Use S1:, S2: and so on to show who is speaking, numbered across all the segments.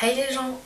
S1: Hey les gens!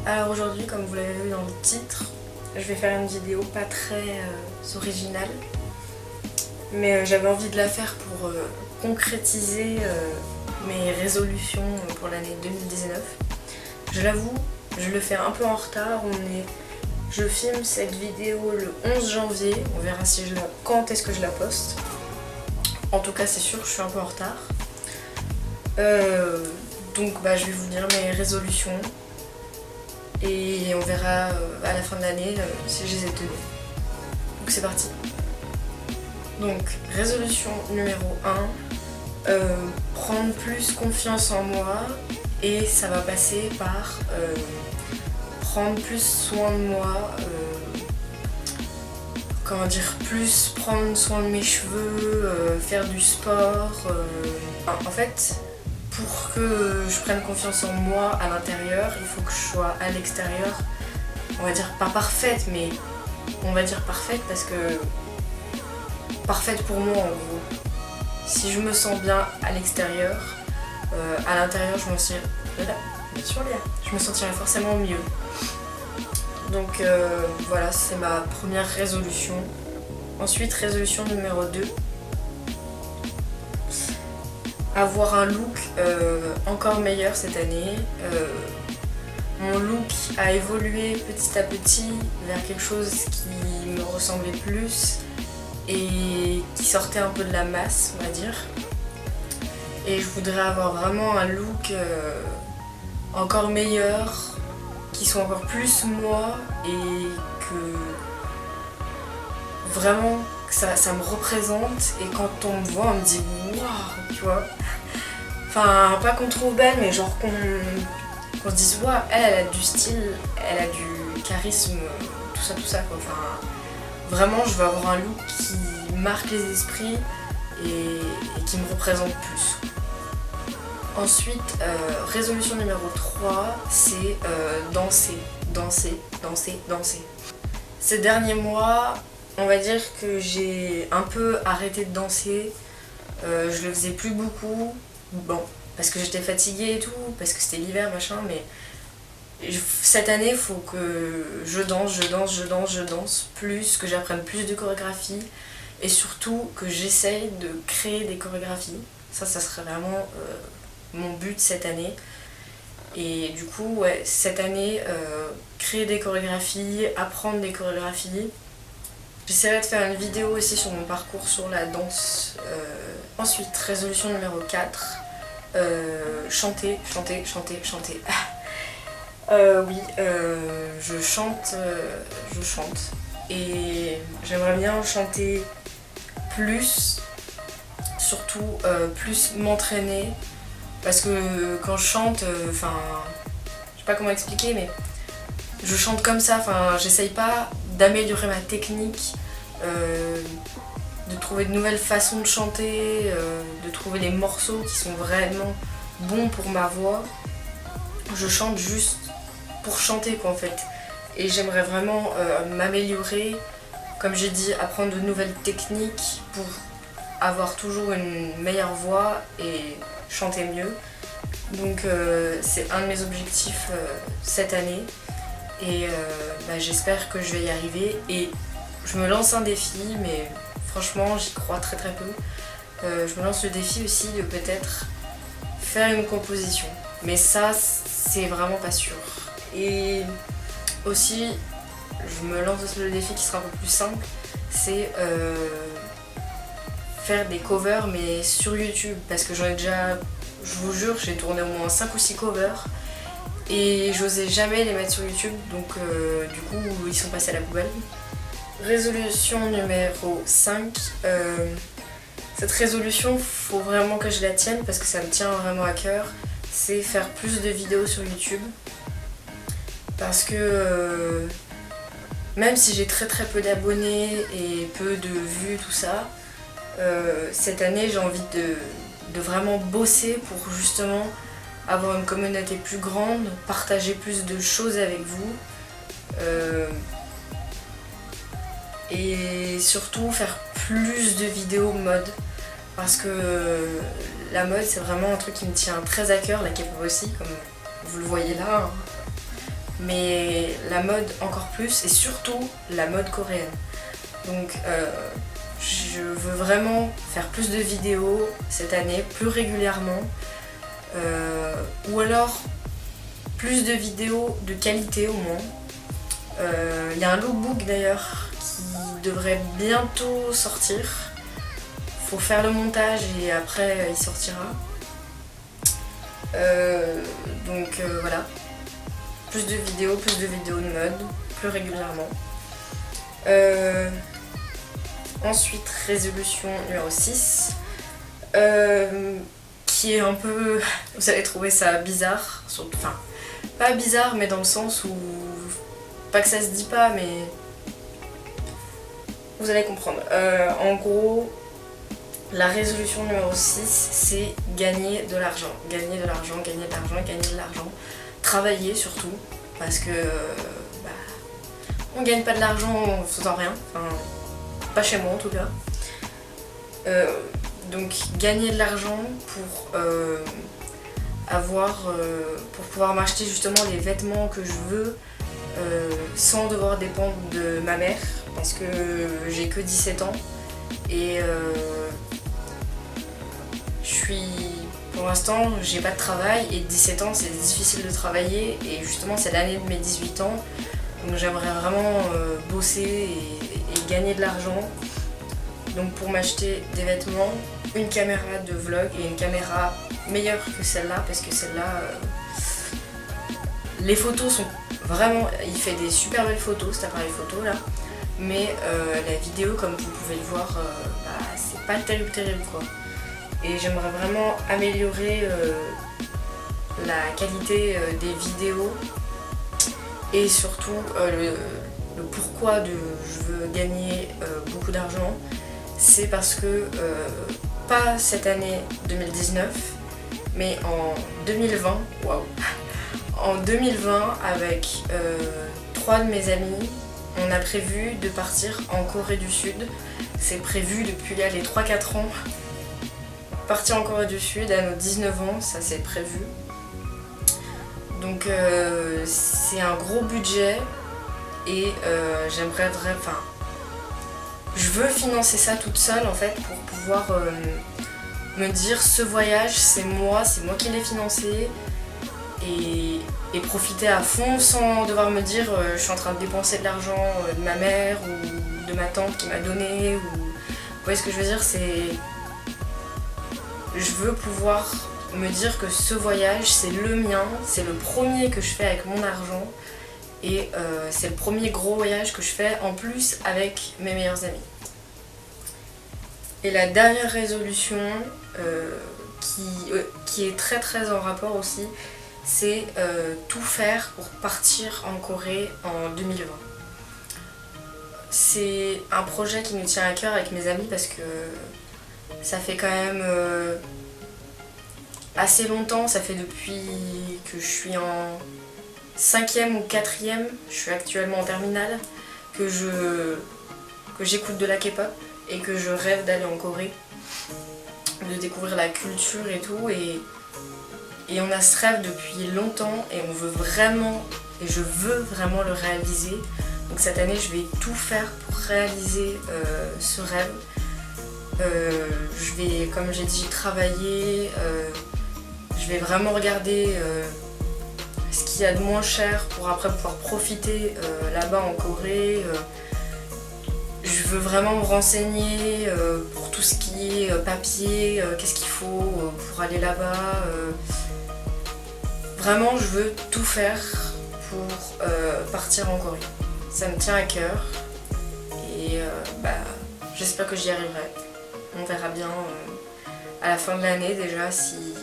S1: Alors aujourd'hui, comme vous l'avez vu dans le titre, je vais faire une vidéo pas très originale, mais j'avais envie de la faire pour concrétiser mes résolutions pour l'année 2019. Je l'avoue, je le fais un peu en retard. Je filme cette vidéo le 11 janvier, on verra quand est-ce que je la poste. En tout cas c'est sûr, je suis un peu en retard. Donc je vais vous dire mes résolutions et on verra à la fin de l'année si je les ai tenues. Donc c'est parti. Donc résolution numéro 1, prendre plus confiance en moi, et ça va passer par prendre plus soin de moi, plus prendre soin de mes cheveux, faire du sport. En fait, pour que je prenne confiance en moi à l'intérieur, il faut que je sois à l'extérieur, on va dire pas parfaite, mais on va dire parfaite parce que parfaite pour moi en gros. Si je me sens bien à l'extérieur, à l'intérieur je me sentirai forcément mieux. Donc voilà, c'est ma première résolution. Ensuite, résolution numéro 2. Avoir un look encore meilleur cette année. Mon look a évolué petit à petit vers quelque chose qui me ressemblait plus et qui sortait un peu de la masse, on va dire. Et je voudrais avoir vraiment un look encore meilleur, qui soit encore plus moi, et que vraiment ça me représente, et quand on me voit on me dit waouh, tu vois. Enfin, pas qu'on trouve belle, mais genre qu'on se dise waouh, elle a du style, elle a du charisme, tout ça quoi. Enfin, vraiment je veux avoir un look qui marque les esprits et qui me représente plus. Ensuite, résolution numéro 3, c'est danser. Ces derniers mois, on va dire que j'ai un peu arrêté de danser. Je le faisais plus beaucoup. Bon, parce que j'étais fatiguée et tout, parce que c'était l'hiver, machin, mais cette année, il faut que je danse plus, que j'apprenne plus de chorégraphie, et surtout que j'essaye de créer des chorégraphies. Ça serait vraiment mon but cette année. Et du coup, ouais, cette année, créer des chorégraphies, apprendre des chorégraphies. J'essaierai de faire une vidéo aussi sur mon parcours sur la danse. Ensuite, résolution numéro 4, chanter. Oui, je chante. Et j'aimerais bien chanter plus, surtout plus m'entraîner. Parce que quand je chante, je sais pas comment expliquer, mais je chante comme ça, j'essaye pas d'améliorer ma technique, de trouver de nouvelles façons de chanter, de trouver les morceaux qui sont vraiment bons pour ma voix. Je chante juste pour chanter quoi en fait. Et j'aimerais vraiment m'améliorer, comme j'ai dit, apprendre de nouvelles techniques pour avoir toujours une meilleure voix et chanter mieux. Donc c'est un de mes objectifs cette année, et j'espère que je vais y arriver. Et je me lance un défi, mais franchement j'y crois très peu. Je me lance le défi aussi de peut-être faire une composition, mais ça c'est vraiment pas sûr. Et aussi je me lance le défi qui sera un peu plus simple, c'est faire des covers mais sur YouTube, parce que j'en ai déjà, je vous jure, j'ai tourné au moins 5 ou 6 covers et j'osais jamais les mettre sur YouTube, donc du coup ils sont passés à la poubelle. Résolution numéro 5, cette résolution, faut vraiment que je la tienne parce que ça me tient vraiment à cœur, c'est faire plus de vidéos sur YouTube. Parce que même si j'ai très peu d'abonnés et peu de vues, tout ça, cette année j'ai envie de vraiment bosser pour justement avoir une communauté plus grande, partager plus de choses avec vous, et surtout faire plus de vidéos mode parce que la mode c'est vraiment un truc qui me tient très à cœur, la K-pop aussi comme vous le voyez là, hein. Mais la mode encore plus et surtout la mode coréenne. Donc je veux vraiment faire plus de vidéos cette année, plus régulièrement, ou alors plus de vidéos de qualité au moins. Il y a un lookbook d'ailleurs qui devrait bientôt sortir. Faut faire le montage et après il sortira. Voilà. Plus de vidéos de mode, plus régulièrement. Ensuite, résolution numéro 6, qui est un peu... Vous allez trouver ça bizarre, enfin, pas bizarre, mais dans le sens où... Pas que ça se dit pas, mais... Vous allez comprendre. En gros, la résolution numéro 6, c'est gagner de l'argent. Gagner de l'argent, gagner de l'argent, gagner de l'argent. Travailler surtout, parce que... on gagne pas de l'argent en faisant rien. Enfin, pas chez moi en tout cas. Donc gagner de l'argent pour pour pouvoir m'acheter justement les vêtements que je veux sans devoir dépendre de ma mère parce que j'ai que 17 ans et pour l'instant j'ai pas de travail et 17 ans c'est difficile de travailler et justement c'est l'année de mes 18 ans donc j'aimerais vraiment bosser et gagner de l'argent. Donc pour m'acheter des vêtements, une caméra de vlog et une caméra meilleure que celle-là parce que celle-là, les photos sont vraiment... Il fait des super belles photos cet appareil photo là, mais la vidéo comme vous pouvez le voir, c'est pas terrible quoi. Et j'aimerais vraiment améliorer la qualité des vidéos et surtout le pourquoi je veux gagner beaucoup d'argent. C'est parce que, pas cette année 2019, mais en 2020, waouh, en 2020, avec 3 de mes amis, on a prévu de partir en Corée du Sud. C'est prévu depuis les 3-4 ans. Partir en Corée du Sud à nos 19 ans, ça c'est prévu. Donc c'est un gros budget et j'aimerais vraiment... Je veux financer ça toute seule en fait pour pouvoir me dire ce voyage c'est moi qui l'ai financé et profiter à fond sans devoir me dire je suis en train de dépenser de l'argent de ma mère ou de ma tante qui m'a donné ou... Vous voyez ce que je veux dire, je veux pouvoir me dire que ce voyage c'est le mien, c'est le premier que je fais avec mon argent. Et c'est le premier gros voyage que je fais en plus avec mes meilleurs amis. Et la dernière résolution qui est très en rapport aussi, c'est tout faire pour partir en Corée en 2020. C'est un projet qui me tient à cœur avec mes amis parce que ça fait quand même assez longtemps, ça fait depuis que je suis en 5e ou 4e, je suis actuellement en terminale, que j'écoute de la K-pop et que je rêve d'aller en Corée, de découvrir la culture et tout. Et on a ce rêve depuis longtemps et on veut vraiment, et je veux vraiment le réaliser. Donc cette année, je vais tout faire pour réaliser ce rêve. Je vais, comme j'ai dit, travailler. Je vais vraiment regarder ce qu'il y a de moins cher pour après pouvoir profiter là-bas en Corée. Je veux vraiment me renseigner pour tout ce qui est papier, qu'est-ce qu'il faut pour aller là-bas. Vraiment, je veux tout faire pour partir en Corée. Ça me tient à cœur et j'espère que j'y arriverai. On verra bien à la fin de l'année déjà si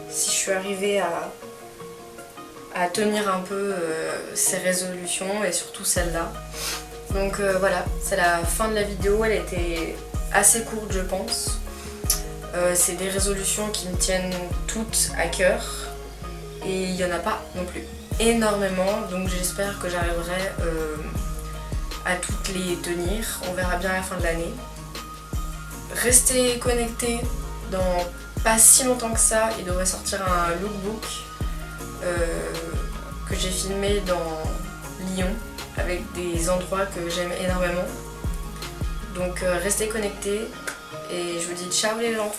S1: je suis arrivée à tenir un peu ces résolutions et surtout celle-là. Donc voilà, c'est la fin de la vidéo, elle était assez courte je pense. C'est des résolutions qui me tiennent toutes à cœur et il n'y en a pas non plus énormément, donc j'espère que j'arriverai à toutes les tenir. On verra bien à la fin de l'année. Restez connectés, dans pas si longtemps que ça, il devrait sortir un lookbook que j'ai filmé dans Lyon avec des endroits que j'aime énormément. Donc restez connectés et je vous dis ciao les gens.